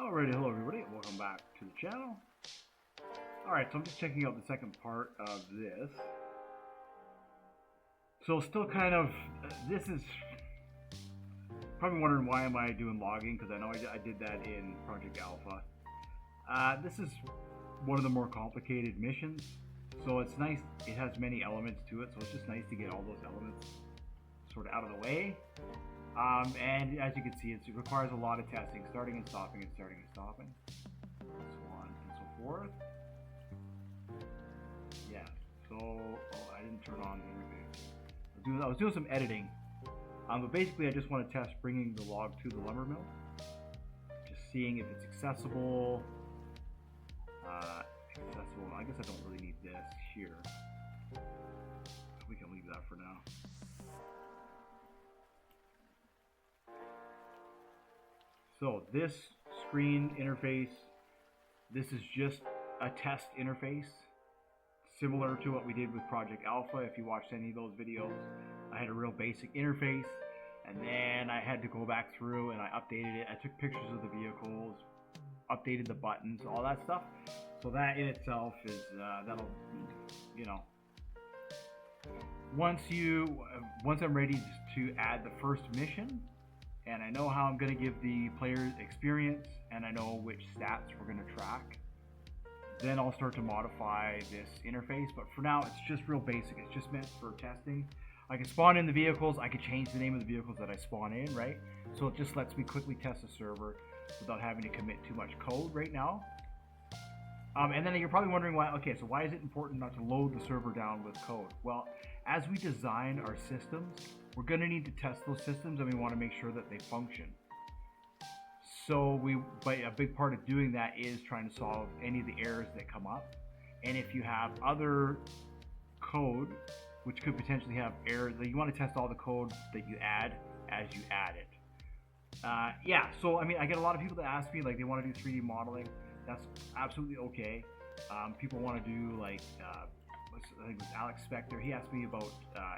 Alrighty, hello everybody, welcome back to the channel. Alright, so I'm just checking out the second part of this. So still kind of, this is, probably wondering why am I doing logging, because I know I did that in Project Alpha. This is one of the more complicated missions, so it's nice, it has many elements to it, so it's just nice to get all those elements sort of out of the way. And as you can see, it requires a lot of testing, starting and stopping and starting and stopping, so on and so forth. Yeah, so, I didn't turn on the interface. I was doing some editing, but basically I just want to test bringing the log to the lumber mill, just seeing if it's accessible. I guess I don't really need this here. We can leave that for now. So this screen interface, this is just a test interface, similar to what we did with Project Alpha. If you watched any of those videos, I had a real basic interface, and then I had to go back through and I updated it. I took pictures of the vehicles, updated the buttons, all that stuff. So that in itself is, that'll, you know, once I'm ready to add the first mission, and I know how I'm going to give the players experience, and I know which stats we're going to track, then I'll start to modify this interface. But for now, it's just real basic. It's just meant for testing. I can spawn in the vehicles. I can change the name of the vehicles that I spawn in, right? So it just lets me quickly test the server without having to commit too much code right now. And then you're probably wondering why, okay, so why is it important not to load the server down with code? Well, as we design our systems, we're going to need to test those systems, and we want to make sure that they function. So but a big part of doing that is trying to solve any of the errors that come up. And if you have other code, which could potentially have errors, you want to test all the code that you add as you add it. Yeah, so I mean, I get a lot of people that ask me, like, they want to do 3D modeling. That's absolutely okay. People want to do, like, I think it was Alex Spector. He asked me about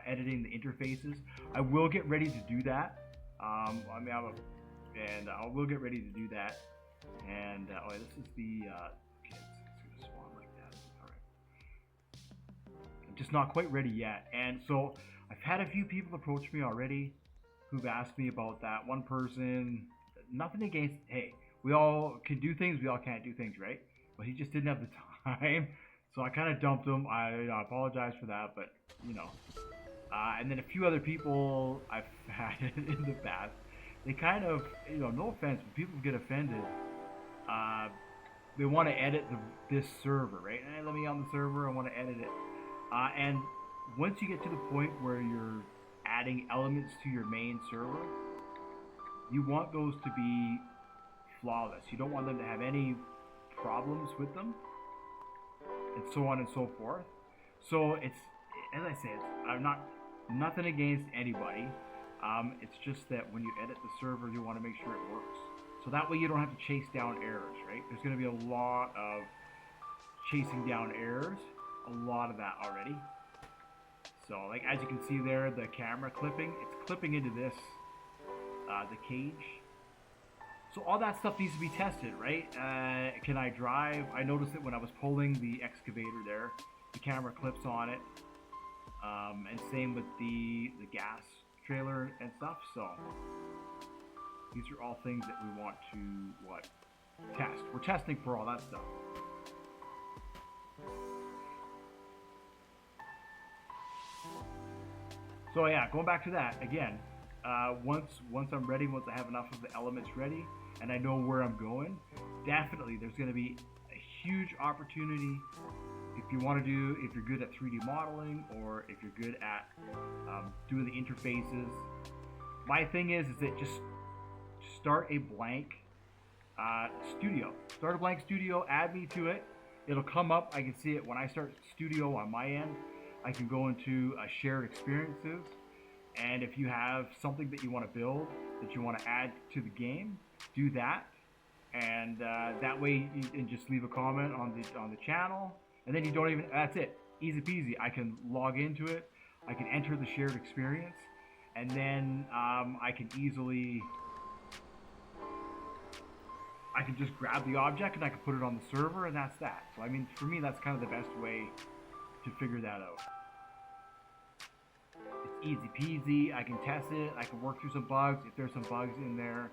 editing the interfaces. I will get ready to do that. I will get ready to do that. And oh, this is the okay, it's gonna spawn like that. All right. I'm just not quite ready yet. And so I've had a few people approach me already who've asked me about that. One person, nothing against, hey, we all can do things, we all can't do things, right? But he just didn't have the time. So I kind of dumped him. I apologize for that, but you know. And then a few other people I've had in the past, they kind of, you know, no offense, but people get offended. They want to edit this server, right? Hey, let me on the server, I want to edit it. And once you get to the point where you're adding elements to your main server, you want those to be flawless. You don't want them to have any problems with them, and so on and so forth. So it's, as I say, I'm nothing against anybody. It's just that when you edit the server, you want to make sure it works. So that way you don't have to chase down errors, right? There's going to be a lot of chasing down errors, a lot of that already. So, like, as you can see there, the camera clipping, it's clipping into this, the cage. So all that stuff needs to be tested, right? Can I drive? I noticed that when I was pulling the excavator there, the camera clips on it. And same with the gas trailer and stuff. So these are all things that we want to test. We're testing for all that stuff. So yeah, going back to that again. Once I'm ready, once I have enough of the elements ready, and I know where I'm going, definitely there's going to be a huge opportunity if you want to do, if you're good at 3D modeling, or if you're good at doing the interfaces. My thing is that just start a blank studio. Start a blank studio, add me to it. It'll come up, I can see it when I start studio on my end. I can go into shared experiences. And if you have something that you want to build, that you want to add to the game, do that. And that way you can just leave a comment on the channel. And then you don't even, that's it. Easy peasy. I can log into it. I can enter the shared experience. And then I can easily I can just grab the object and I can put it on the server, and that's that. So I mean, for me, that's kind of the best way to figure that out. It's easy peasy. I can test it. I can work through some bugs if there's some bugs in there,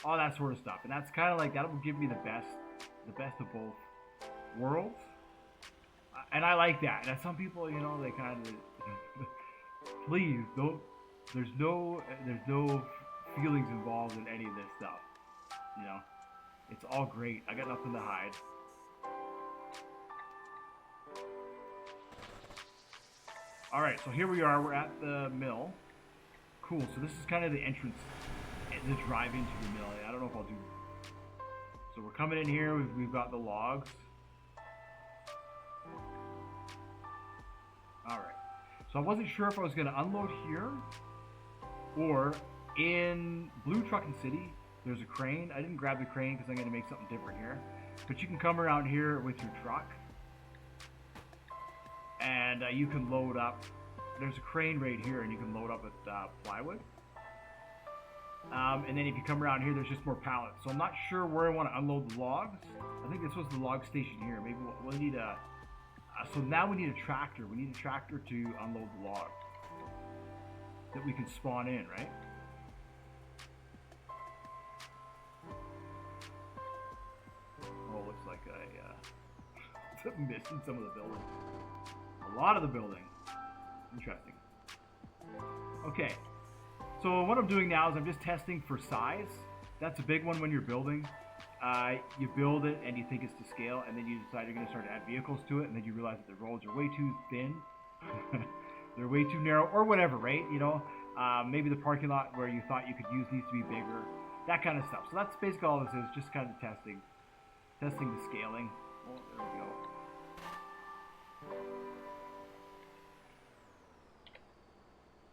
all that sort of stuff. And that's kind of like, that will give me the best of both worlds. And I like that. And some people, you know, they kind of please don't. There's no feelings involved in any of this stuff. You know, it's all great. I got nothing to hide. All right, so here we are. We're at the mill. Cool. So this is kind of the entrance, the drive into the mill. I don't know if I'll do. So we're coming in here. We've got the logs. All right. So I wasn't sure if I was going to unload here or in Blue Trucking City. There's a crane. I didn't grab the crane because I'm going to make something different here. But you can come around here with your truck. And you can load up. There's a crane right here, and you can load up with plywood. And then if you come around here, there's just more pallets. So I'm not sure where I want to unload the logs. I think this was the log station here. Maybe we'll need a... so now we need a tractor. We need a tractor to unload the log that we can spawn in, right? Oh, it looks like I'm missing some of the building. A lot of the building. Interesting. Okay. So what I'm doing now is I'm just testing for size. That's a big one when you're building. You build it and you think it's to scale, and then you decide you're going to start to add vehicles to it, and then you realize that the roads are way too thin. They're way too narrow, or whatever, right? You know, maybe the parking lot where you thought you could use needs to be bigger. That kind of stuff. So that's basically all this is, just kind of testing the scaling. Oh, there we go.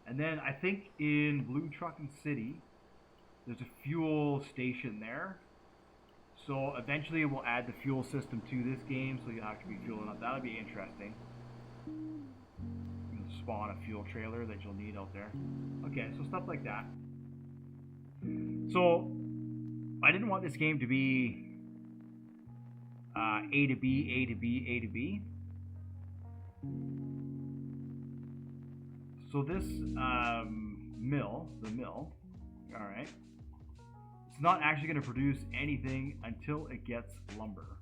And then I think in Blue Trucking City, there's a fuel station there. So eventually we'll add the fuel system to this game, so you'll have to be fueling up. That'll be interesting. You'll spawn a fuel trailer that you'll need out there. Okay, so stuff like that. So I didn't want this game to be A to B, A to B, A to B. So this mill, all right, it's not actually going to produce anything until it gets lumber.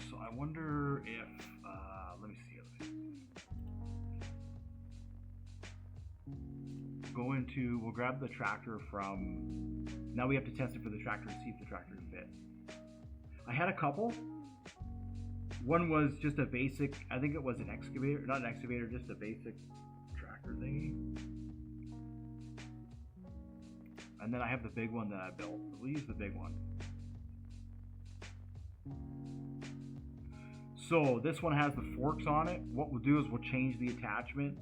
So I wonder if, let me see. We'll grab the tractor from, now we have to test it for the tractor to see if the tractor can fit. I had a couple. One was just a basic, I think it was an excavator, not an excavator, just a basic tractor thingy. And then I have the big one that I built. We'll use the big one. So this one has the forks on it. What we'll do is we'll change the attachment,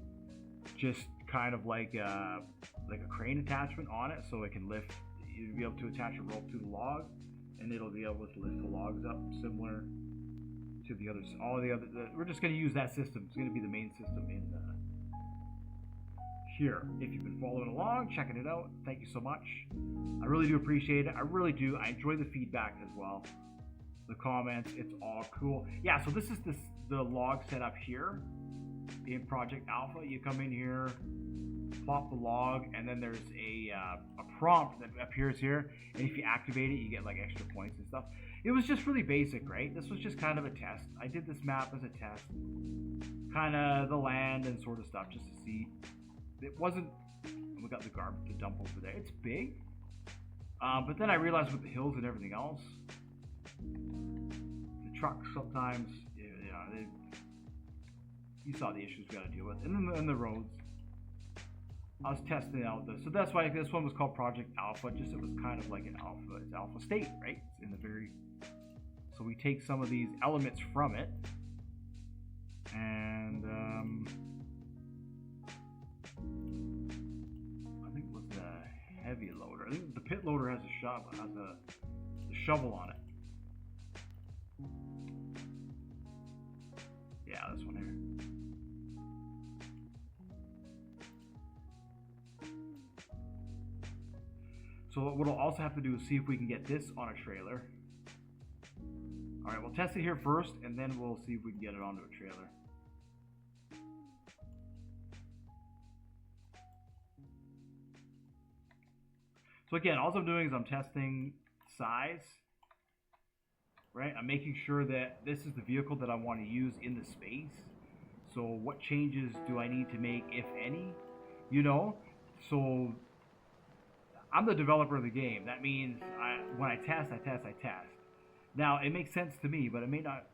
just kind of like a crane attachment on it, so it can lift. You'll be able to attach a rope to the log, and it'll be able to lift the logs up, similar to the others. We're just going to use that system. It's going to be the main system in here. If you've been following along, checking it out, thank you so much. I really do appreciate it. I really do. I enjoy the feedback as well. The comments, it's all cool. Yeah, so this is the log setup here in Project Alpha. You come in here, plop the log, and then there's a prompt that appears here, and if you activate it, you get like extra points and stuff. It was just really basic, right? This was just kind of a test. I did this map as a test, kind of the land and sort of stuff, just to see. It wasn't, we got the garbage to dump over there. It's big, but then I realized with the hills and everything else, the trucks sometimes, you know, you saw the issues we got to deal with, and then the roads. I was testing out this, so that's why this one was called Project Alpha. Just it was kind of like an alpha. It's alpha state, right? It's in the very. So we take some of these elements from it, and I think it was the heavy loader. I think the pit loader has a shovel on it. Yeah, this one here. So what we'll also have to do is see if we can get this on a trailer. All right, we'll test it here first, and then we'll see if we can get it onto a trailer. So again, all I'm doing is I'm testing size, right? I'm making sure that this is the vehicle that I want to use in the space. So what changes do I need to make, if any? You know, so I'm the developer of the game. That means when I test, I test. Now, it makes sense to me, but it may not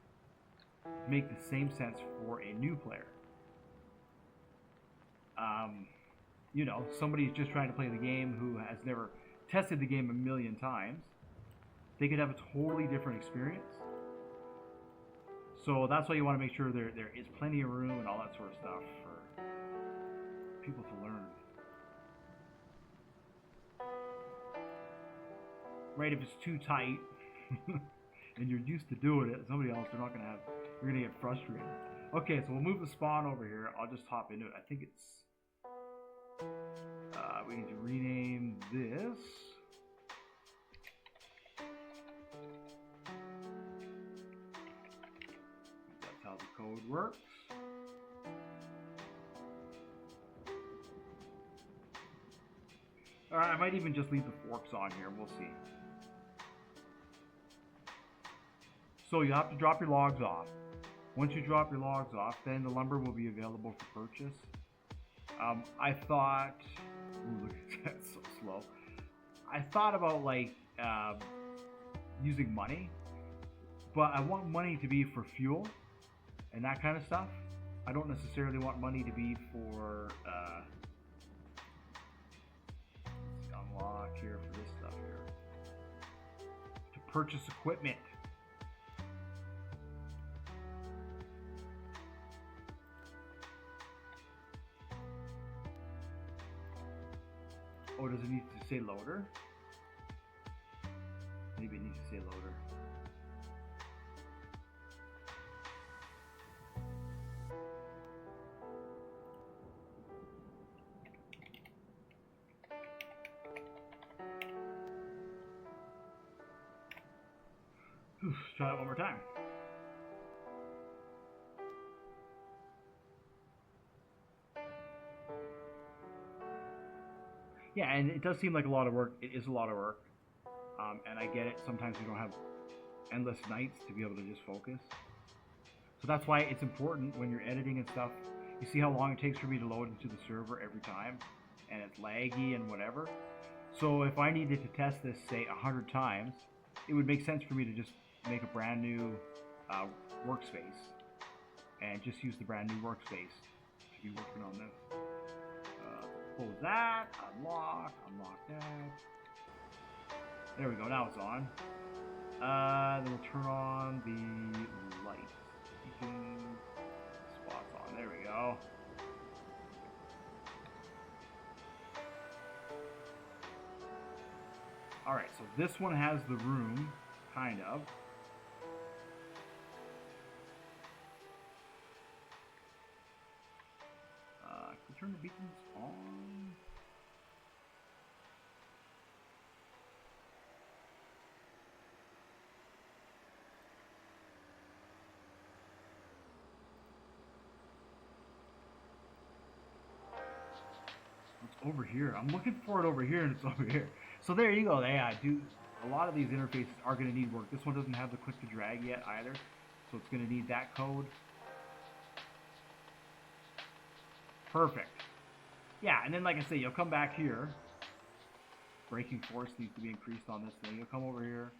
make the same sense for a new player. You know, somebody who's just trying to play the game who has never tested the game a million times, they could have a totally different experience. So that's why you want to make sure there is plenty of room and all that sort of stuff for people to learn. Right, if it's too tight and you're used to doing it, somebody else, you're gonna get frustrated. Okay, so we'll move the spawn over here. I'll just hop into it. I think it's we need to rename this. That's how the code works. Alright, I might even just leave the forks on here. We'll see. So you have to drop your logs off. Once you drop your logs off, then the lumber will be available for purchase. I thought, ooh, look at that, so slow. I thought about like using money, but I want money to be for fuel and that kind of stuff. I don't necessarily want money to be for unlock here for this stuff here. To purchase equipment. Oh, does it need to say loader? Maybe it needs to say loader. Let's try that one more time. Yeah, and it does seem like a lot of work. It is a lot of work. And I get it. Sometimes we don't have endless nights to be able to just focus. So that's why it's important when you're editing and stuff. You see how long it takes for me to load into the server every time? And it's laggy and whatever. So if I needed to test this, say, 100 times, it would make sense for me to just make a brand new workspace. And just use the brand new workspace to be working on this. Close that, unlock that. There we go, now it's on. Then we'll turn on the lights. Spots on, there we go. Alright, so this one has the room, kind of. Can we turn the beacons on? It's over here. I'm looking for it over here, and it's over here. So there you go. Yeah, a lot of these interfaces are going to need work. This one doesn't have the click to drag yet either, so it's going to need that code. Perfect. Yeah, and then like I say, you'll come back here. Braking force needs to be increased on this thing. You'll come over here.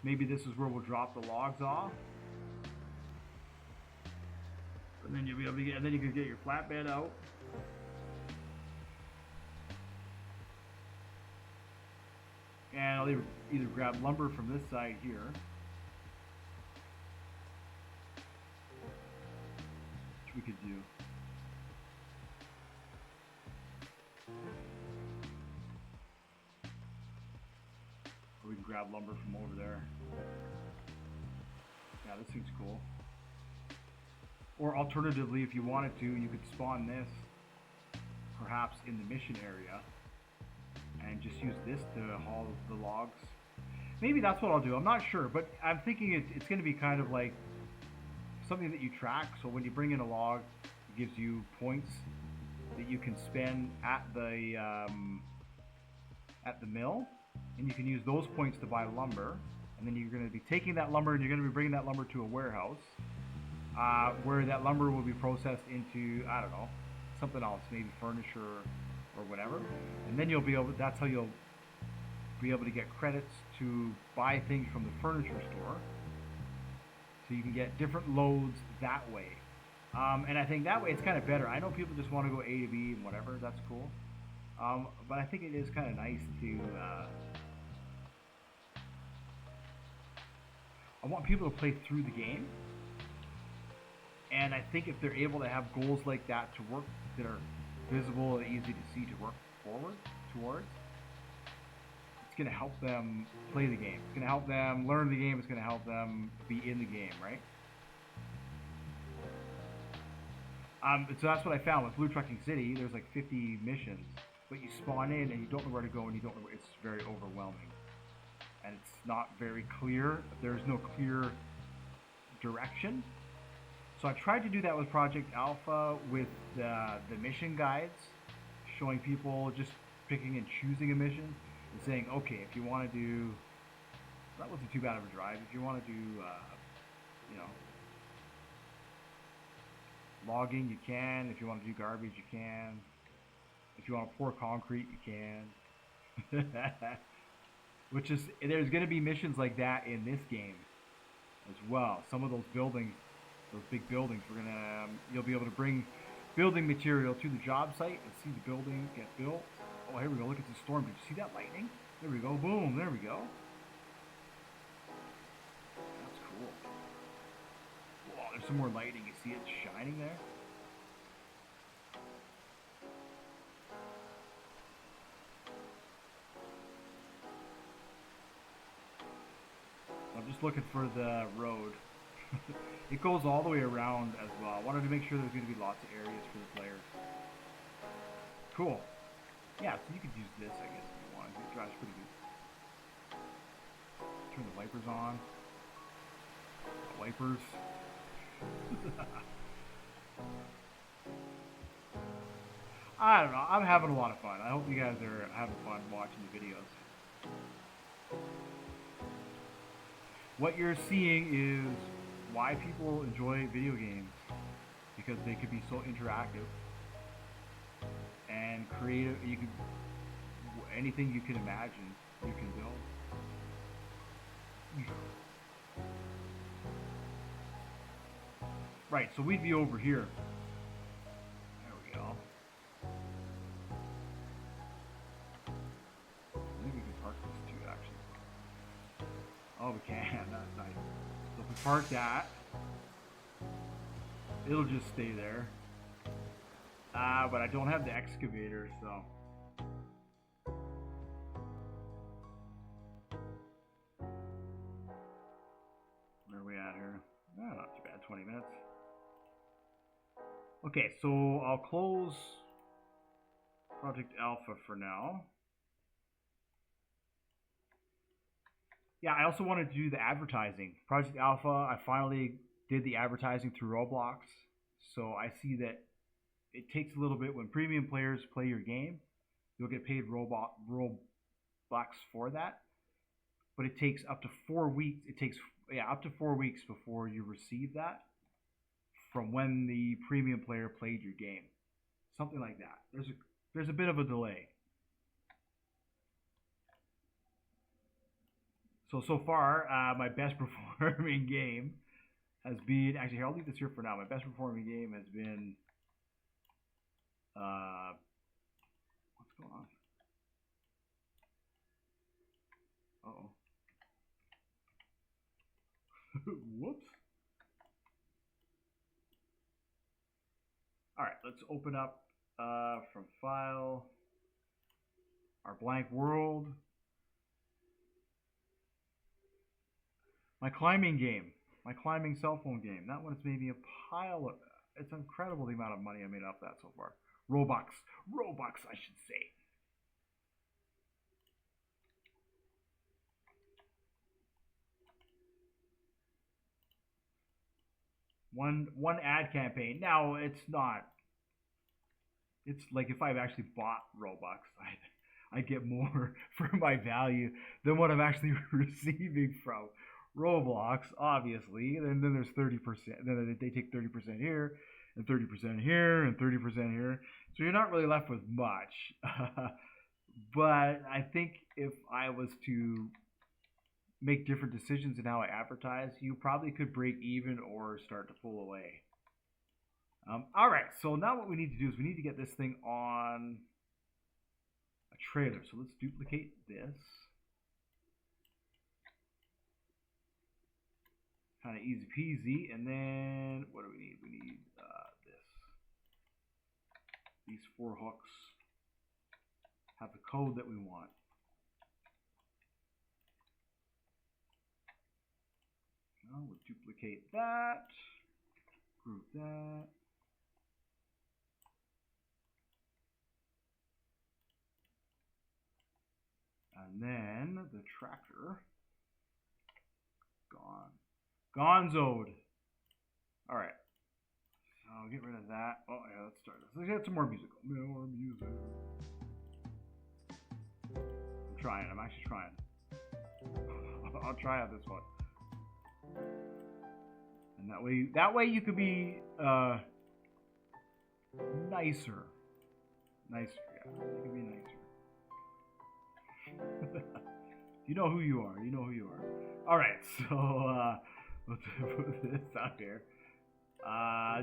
Maybe this is where we'll drop the logs off. And then you'll be able to get, and then you can get your flatbed out. And I'll either grab lumber from this side here. Which we could do. Or we can grab lumber from over there. Yeah, this thing's cool. Or alternatively, if you wanted to, you could spawn this perhaps in the mission area, and just use this to haul the logs. Maybe that's what I'll do. I'm not sure, but I'm thinking it's going to be kind of like something that you track. So when you bring in a log, it gives you points that you can spend at the mill, and you can use those points to buy lumber. And then you're going to be taking that lumber and you're going to be bringing that lumber to a warehouse, where that lumber will be processed into, I don't know, something else, maybe furniture or whatever. And then you'll be able, that's how you'll be able to get credits to buy things from the furniture store. So you can get different loads that way. And I think that way it's kind of better. I know people just want to go A to B and whatever, that's cool. But I think it is kind of nice to, I want people to play through the game. And I think if they're able to have goals like that to work, that are visible and easy to see to work forward towards, it's going to help them play the game. It's going to help them learn the game. It's going to help them be in the game, right? So that's what I found with Blue Trucking City. There's like 50 missions, but you spawn in and you don't know where to go, and you don't know. It's very overwhelming, and it's not very clear. There's no clear direction. So I tried to do that with Project Alpha with the mission guides, showing people just picking and choosing a mission and saying, okay, if you want to do, that wasn't too bad of a drive. If you want to do, you know, logging, you can. If you want to do garbage, you can. If you want to pour concrete, you can. Which is, there's going to be missions like that in this game as well. Some of those buildings, those big buildings, we're gonna, you'll be able to bring building material to the job site and see the building get built. Oh, here we go. Look at the storm. Did you see that lightning? There we go. Boom. There we go. That's cool. Whoa, there's some more lightning. You see it shining there? I'm just looking for the road. It goes all the way around as well. I wanted to make sure there's going to be lots of areas for the players. Cool. Yeah, so you could use this, I guess, if you want. It drives pretty good. Turn the wipers on. The wipers. I don't know. I'm having a lot of fun. I hope you guys are having fun watching the videos. What you're seeing is why people enjoy video games, because they could be so interactive and creative. You could, anything you can imagine, you can build. Right, so we'd be over here. There we go. I think we can park this too, actually. Oh, we can. That's nice. So if we park that, it'll just stay there. But I don't have the excavator, so. Where are we at here? Oh, not too bad, 20 minutes. Okay, so I'll close Project Alpha for now. Yeah, I also wanted to do the advertising. Project Alpha, I finally did the advertising through Roblox. So I see that it takes a little bit when premium players play your game. You'll get paid Robux for that. But it takes up to 4 weeks. It takes, yeah, up to 4 weeks before you receive that from when the premium player played your game. Something like that. There's a bit of a delay. So far, my best performing game has been, actually here, I'll leave this here for now. My best performing game has been, what's going on? Uh-oh. Whoops. Alright, let's open up from file, our blank world. My climbing game, my climbing cell phone game. That one's made me a pile of, it's incredible the amount of money I made off that so far. Robux. Robux, I should say. One ad campaign. Now, it's not. It's like if I've actually bought Robux, I get more for my value than what I'm actually receiving from Roblox, obviously. And then there's 30%. Then they take 30% here, and 30% here, and 30% here. So you're not really left with much. But I think if I was to make different decisions in how I advertise, you probably could break even or start to pull away. All right, so now what we need to do is we need to get this thing on a trailer. So let's duplicate this. Kind of easy peasy. And then what do we need? We need this. These 4 hooks have the code that we want. Now we'll duplicate that. Group that. And then the tracker. Gone. Gonzoed. Alright. So I'll get rid of that. Oh yeah, let's start this. Let's get some more music. More music. I'm trying. I'm actually trying. I'll try out this one. And that way you could be nicer. Nicer, yeah. You can be nicer. You know who you are. You know who you are. Alright, so let's put this out here.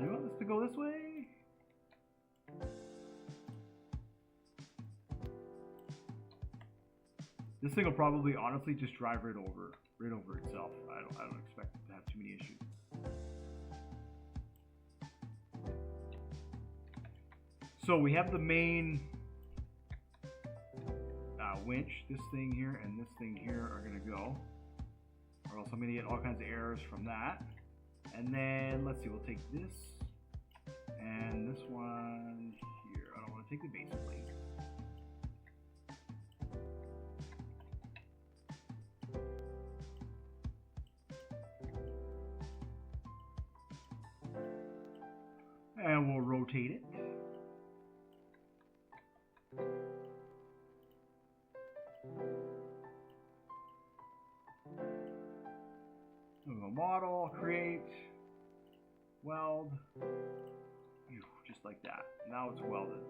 Do you want this to go this way? This thing will probably honestly just drive right over itself. I don't expect it to have too many issues. So we have the main winch. This thing here and this thing here are going to go, or else I'm going to get all kinds of errors from that. And then let's see, we'll take this and this one here. I don't want to take the base plate. And we'll rotate it. Model, create, weld, just like that. Now it's welded.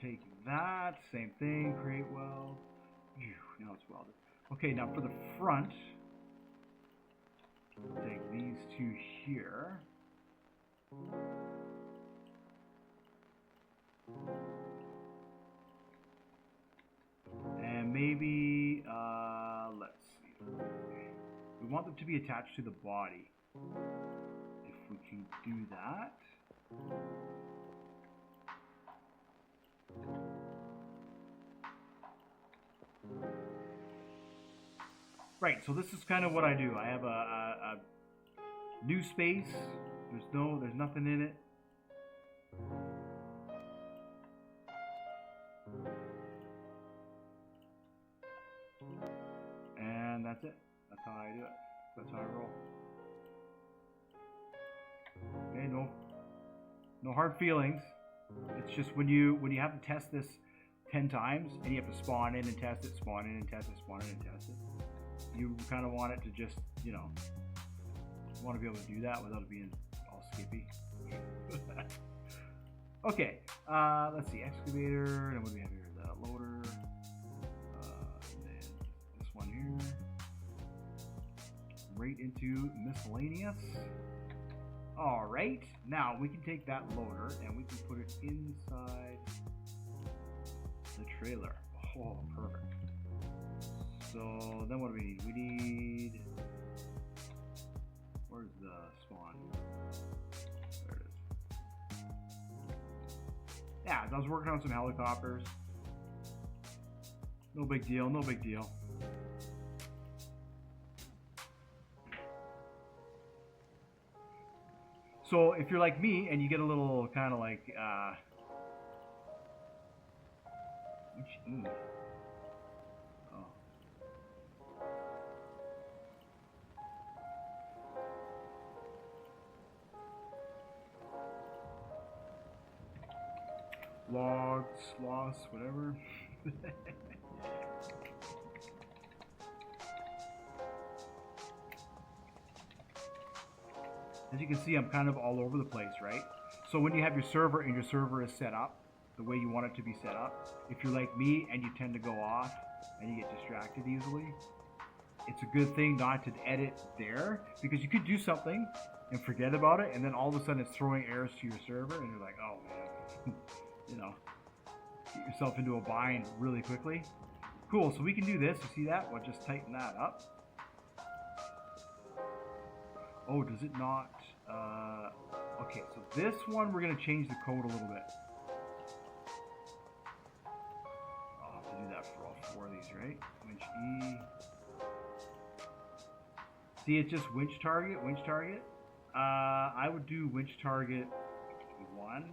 Take that, same thing, create weld. Now it's welded. Okay, now for the front, we'll take these two here. And maybe, let's see. We want them to be attached to the body. If we can do that. Right, so this is kind of what I do. I have a new space. There's nothing in it. And that's it. That's how I do it. That's how I roll. Okay, no hard feelings. It's just when you have to test this 10 times and you have to spawn in and test it, spawn in and test it, spawn in and test it. You kind of want it to just, you want to be able to do that without it being all skippy. Okay, let's see, excavator, and what do we have here? The loader, and then this one here, right into miscellaneous. All right, now we can take that loader and we can put it inside the trailer. Oh, perfect. So then what do we need? We need, where's the spawn? There it is. Yeah, I was working on some helicopters. No big deal, no big deal. So if you're like me and you get a little kind of like, oh. Logs, loss, whatever. As you can see, I'm kind of all over the place, right? So when you have your server and your server is set up the way you want it to be set up, if you're like me and you tend to go off and you get distracted easily, it's a good thing not to edit there, because you could do something and forget about it, and then all of a sudden it's throwing errors to your server and you're like, oh man, you know, get yourself into a bind really quickly. Cool, so we can do this. You see that? We'll just tighten that up. Oh, does it not? Okay, so this one we're going to change the code a little bit. I'll have to do that for all four of these, right? Winch E. See, it's just winch target, winch target. I would do winch target 1.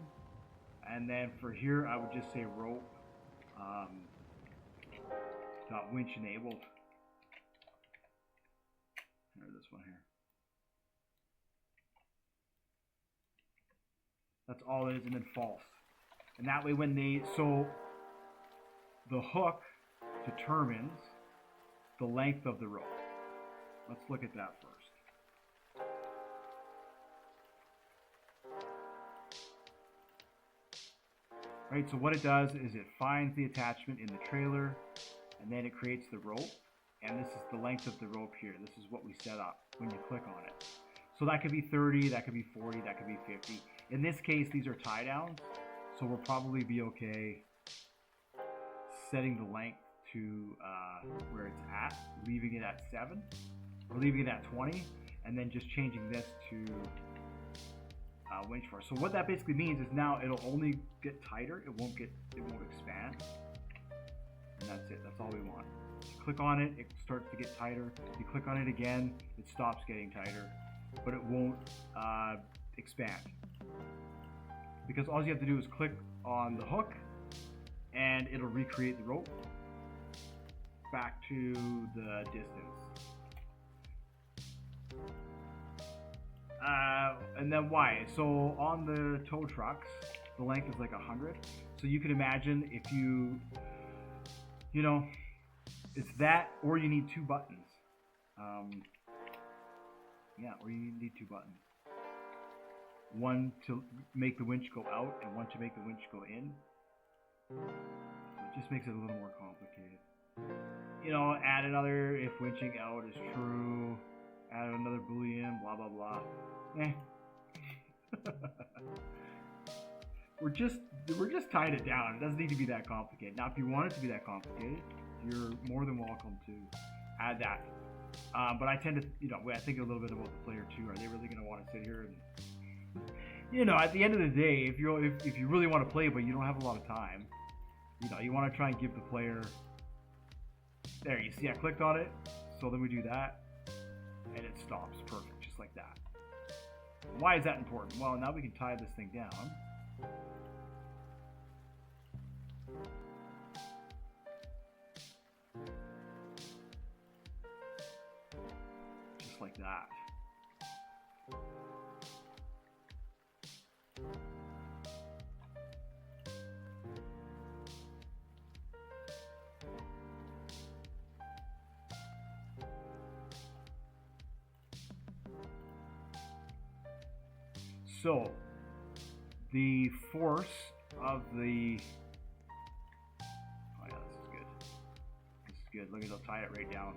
And then for here, I would just say rope dot winch enabled. Or this one here. That's all it is, and then false. And that way when they, so the hook determines the length of the rope. Let's look at that first. Right, so what it does is it finds the attachment in the trailer, and then it creates the rope, and this is the length of the rope here. This is what we set up when you click on it. So that could be 30, that could be 40, that could be 50. In this case, these are tie downs, so we'll probably be okay setting the length to where it's at, leaving it at 7, or leaving it at 20, and then just changing this to winch force. So what that basically means is now it'll only get tighter, it won't expand, and that's it. That's all we want. You click on it, it starts to get tighter. You click on it again, it stops getting tighter, but it won't expand, because all you have to do is click on the hook and it'll recreate the rope back to the distance. And then why? So on the tow trucks, the length is like 100. So you can imagine if you know, it's that, or you need 2 buttons. Yeah, or you need 2 buttons. One to make the winch go out and one to make the winch go in. So it just makes it a little more complicated. You know, add another if winching out is true, add another boolean, blah blah blah. Eh. we're just tying it down. It doesn't need to be that complicated. Now if you want it to be that complicated, you're more than welcome to add that. But I tend to, you know, I think a little bit about the player too. Are they really going to want to sit here and, you know, at the end of the day, if you really want to play but you don't have a lot of time, you know, you want to try and give the player. There, you see I clicked on it, so then we do that, and it stops. Perfect, just like that. Why is that important? Well, now we can tie this thing down. Just like that. So, the force of the, oh yeah, this is good. This is good. Look, it'll tie it right down.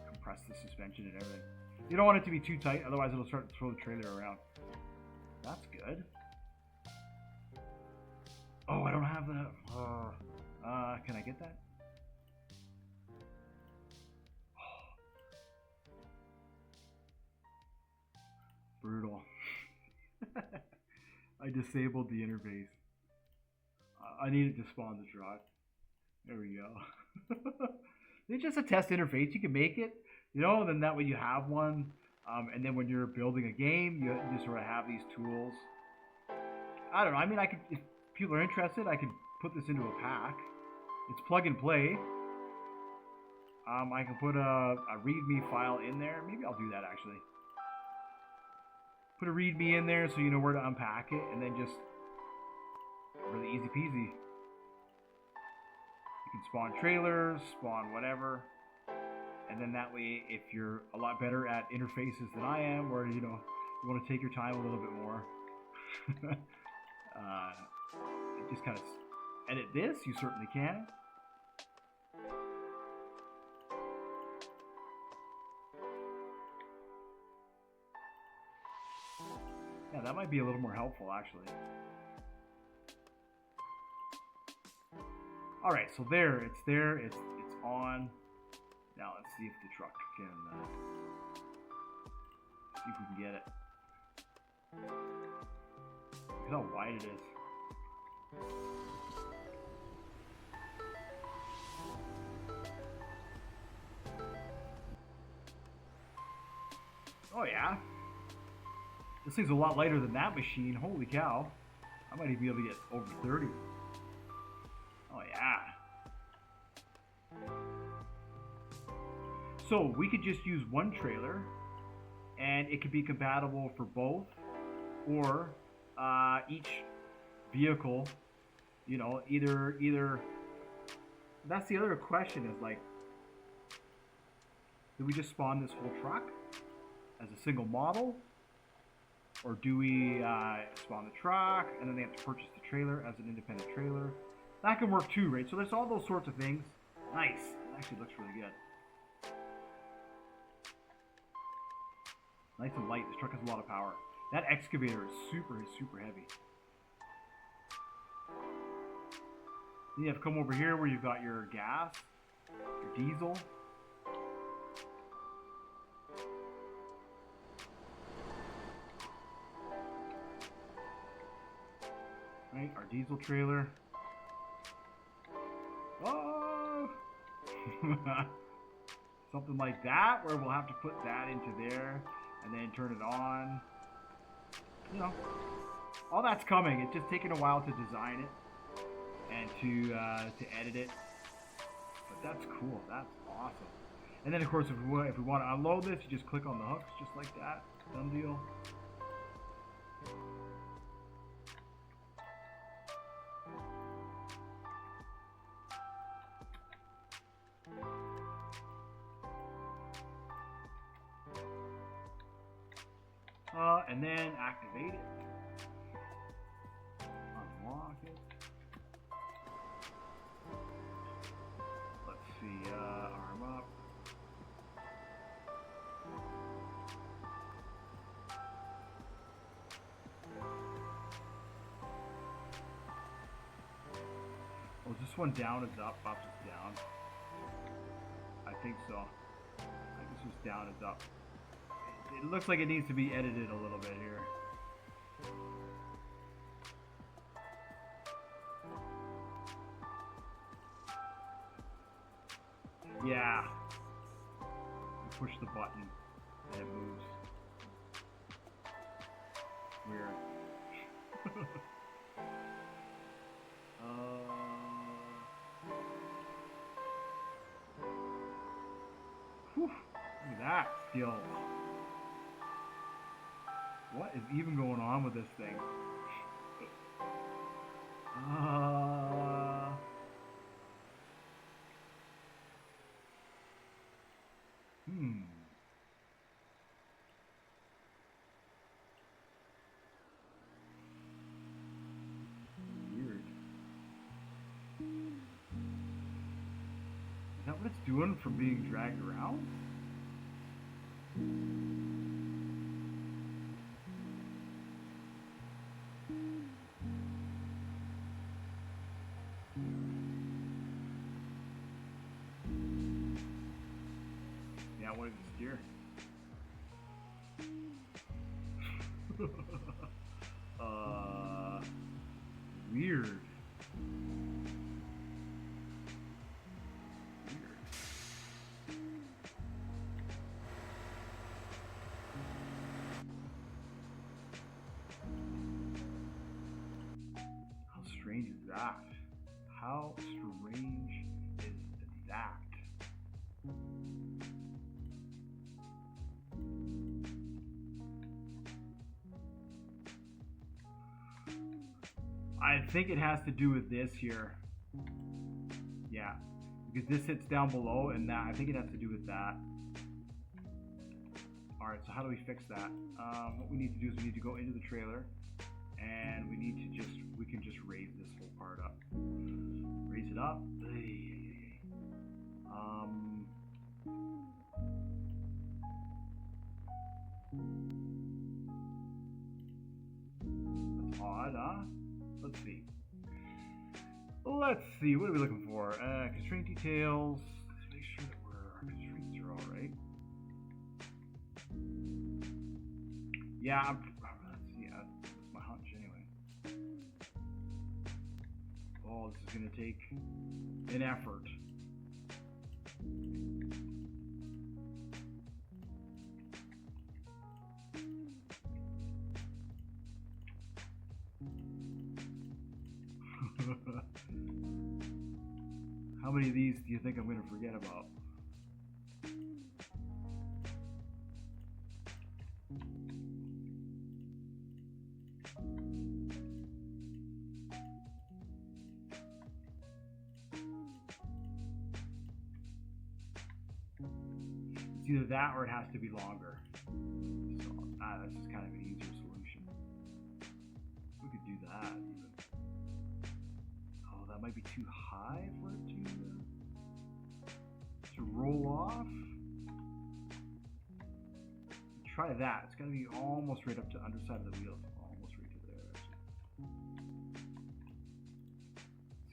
Compress the suspension and everything. You don't want it to be too tight, otherwise it'll start to throw the trailer around. That's good. Oh, I don't have that. Can I get that? Brutal. I disabled the interface. I needed to spawn the truck. There we go. It's just a test interface. You can make it, you know, and then that way you have one. And then when you're building a game, you sort of have these tools. I don't know. I mean, I could, if people are interested, I could put this into a pack. It's plug and play. I can put a README file in there. Maybe I'll do that actually. Put a README in there so you know where to unpack it, and then just really easy peasy. You can spawn trailers, spawn whatever, and then that way, if you're a lot better at interfaces than I am, or you know, you want to take your time a little bit more, just kind of edit this. You certainly can. Yeah, that might be a little more helpful actually. All right, so there, it's on. Now let's see if the truck can, see if we can get it. Look at how wide it is. Oh yeah. This thing's a lot lighter than that machine. Holy cow. I might even be able to get over 30. Oh yeah. So we could just use one trailer and it could be compatible for both, or each vehicle, you know, either that's the other question is like, do we just spawn this whole truck as a single model, or do we spawn the truck and then they have to purchase the trailer as an independent trailer? That can work too, right? So there's all those sorts of things. Nice. It actually looks really good. Nice and light. This truck has a lot of power. That excavator is super heavy. Then you have to come over here where you've got your gas, your diesel. Right, our diesel trailer. Oh! Something like that, where we'll have to put that into there and then turn it on. You know, all that's coming. It's just taking a while to design it and to edit it. But that's cool. That's awesome. And then of course, if we want to unload this, you just click on the hooks, just like that. Done deal. And then activate it. Unlock it. Let's see, arm up. Oh, is this one down is up, up is down? I think so. I think this was down is up. It looks like it needs to be edited a little bit here. Yeah. You push the button and it moves. Weird. Whew, look at that skill. What is even going on with this thing? Weird. Is that what it's doing from being dragged around? Yeah, I wanted to steer. Weird. strange is that? How strange is that? I think it has to do with this here. Yeah, because this sits down below, and that I think it has to do with that. All right, so how do we fix that? What we need to do is we need to go into the trailer, and we can just raise this whole part up. Raise it up. That's odd, huh? Let's see. Let's see. What are we looking for? Constraint details. Let's make sure that our constraints are all right. Yeah, let's see. That's my hunch anyway. Oh, this is going to take an effort. How many of these do you think I'm going to forget about? It's either that or it has to be longer. So, this is kind of an easier solution. We could do that even. Oh, that might be too high for it to roll off. Try that. It's got to be almost right up to underside of the wheel. Almost right to there.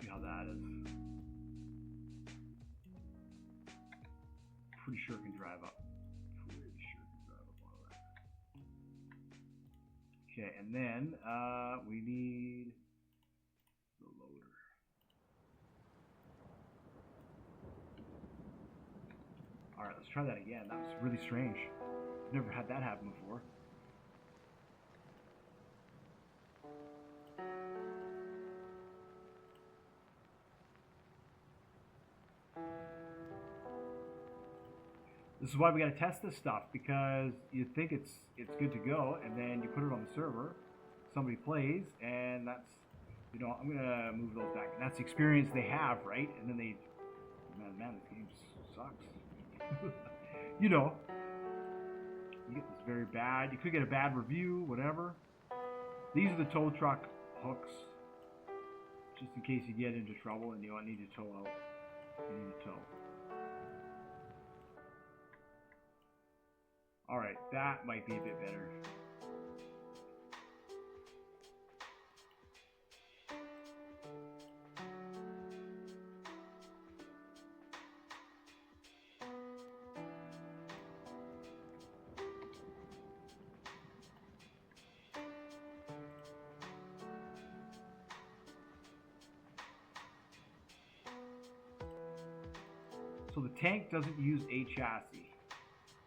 See how that is. Pretty sure it can drive up. All that. Okay, and then we need the loader. All right, let's try that again. That was really strange. I've never had that happen before. This is why we got to test this stuff, because you think it's good to go, and then you put it on the server, somebody plays, and that's, you know, I'm gonna move those back, and that's the experience they have, right? And then they, man, this game sucks. You know, you get this very bad. You could get a bad review, whatever. These are the tow truck hooks, just in case you get into trouble and you don't need to tow out. You need to tow. Alright, that might be a bit better. So the tank doesn't use a chassis.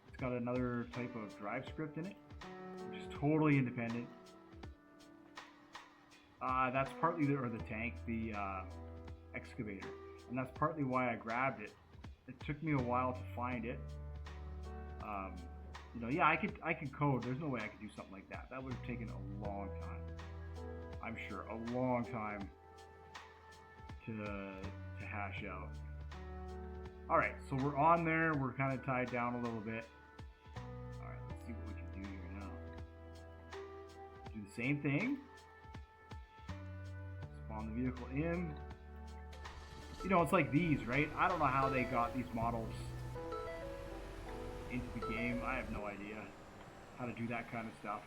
It's got another type of drive script in it, which is totally independent. That's partly the tank, the excavator, and that's partly why I grabbed it. It took me a while to find it. You know, yeah, I could code. There's no way I could do something like that. That would have taken a long time. I'm sure a long time to hash out. Alright, so we're on there, we're kind of tied down a little bit. Alright, let's see what we can do here now. Do the same thing. Spawn the vehicle in. You know, it's like these, right? I don't know how they got these models into the game. I have no idea how to do that kind of stuff.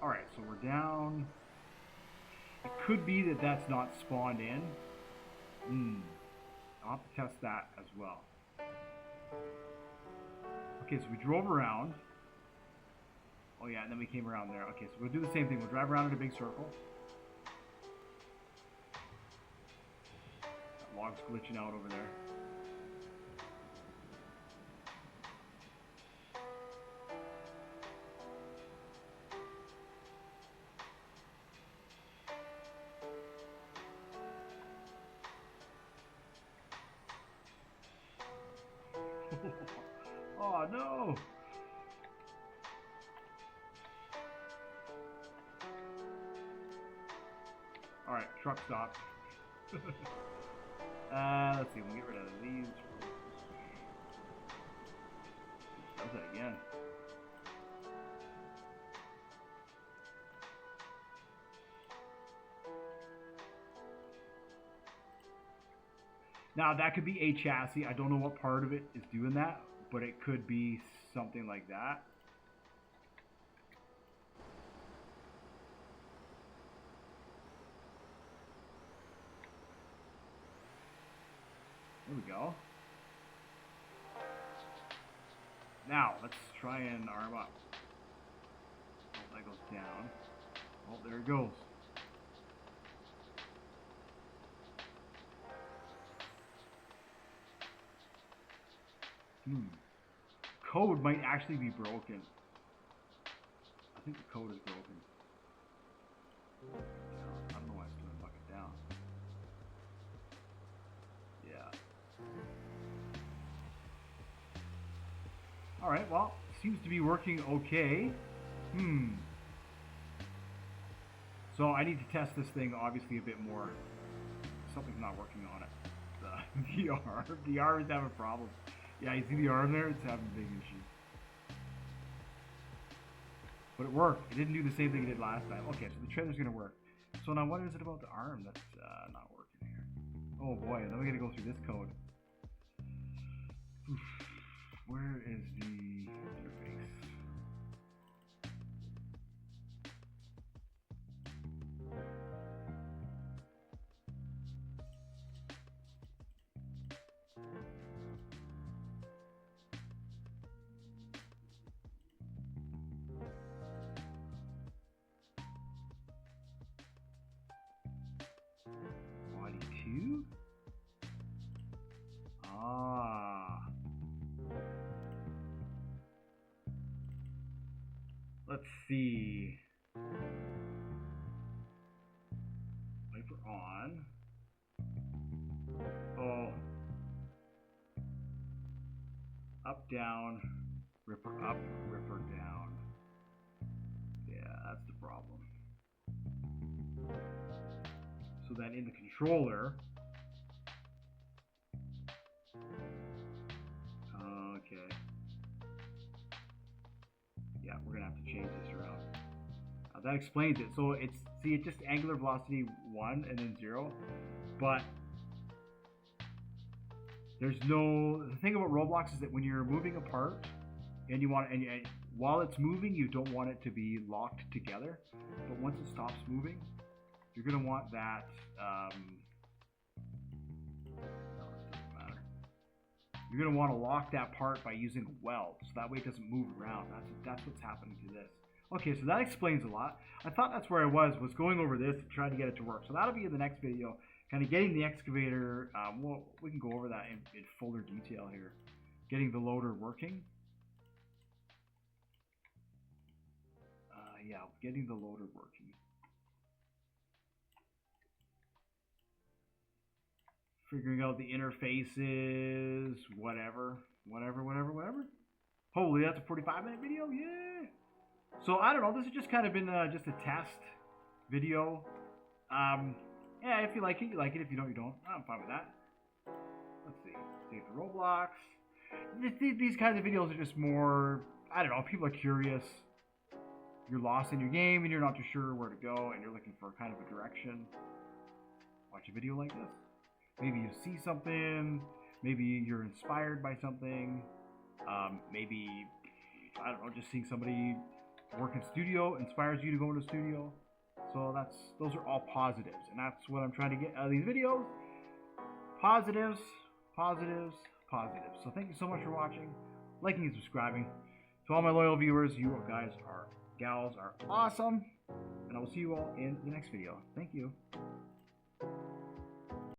Alright, so we're down. It could be that that's not spawned in. I'll have to test that as well. Okay, so we drove around. Oh yeah, and then we came around there. Okay, so we'll do the same thing. We'll drive around in a big circle. That log's glitching out over there. Oh no! Alright, truck stop. Let's see, we'll get rid of these. Does that again. Now that could be a chassis. I don't know what part of it is doing that, but it could be something like that. There we go. Now, let's try and arm up. Oh, that goes down. Oh, there it goes. Code might actually be broken. I think the code is broken. I don't know why it's doing bucket down. Yeah. Alright, well, seems to be working okay. So I need to test this thing obviously a bit more. Something's not working on it. The VR. The R is having problems. Yeah, you see the arm there? It's having a big issue. But it worked. It didn't do the same thing it did last time. Okay, so the trailer's gonna work. So now what is it about the arm that's not working here? Oh boy, then we gotta go through this code. Where is the interface? Body 2? Ah. Let's see. Wiper on. Oh. Up, down. Ripper up, ripper down. Yeah, that's the problem. So then in the controller, okay. Yeah, we're gonna have to change this around. That explains it. So it's, see, it's just angular velocity 1 and then 0, but there's no, the thing about Roblox is that when you're moving a part and you want, and while it's moving, you don't want it to be locked together, but once it stops moving, you're going to want that, no, it doesn't matter. You're going to want to lock that part by using a weld, so that way it doesn't move around. That's what's happening to this. Okay, so that explains a lot. I thought that's where I was going over this and trying to get it to work. So that'll be in the next video, kind of getting the excavator. Well, we can go over that in fuller detail here. Getting the loader working. Yeah, getting the loader working. Figuring out the interfaces, whatever. Holy, that's a 45-minute video, yeah! So, I don't know, this has just kind of been just a test video. Yeah, if you like it, you like it. If you don't, you don't. I'm fine with that. Let's see. Save the Roblox. These kinds of videos are just more, I don't know, people are curious. You're lost in your game and you're not too sure where to go and you're looking for kind of a direction. Watch a video like this. Maybe you see something. Maybe you're inspired by something. Maybe, I don't know, just seeing somebody work in studio inspires you to go into studio. So those are all positives, and that's what I'm trying to get out of these videos. Positives, positives, positives. So thank you so much for watching, liking and subscribing. To all my loyal viewers, you guys are, gals are awesome, and I will see you all in the next video. Thank you.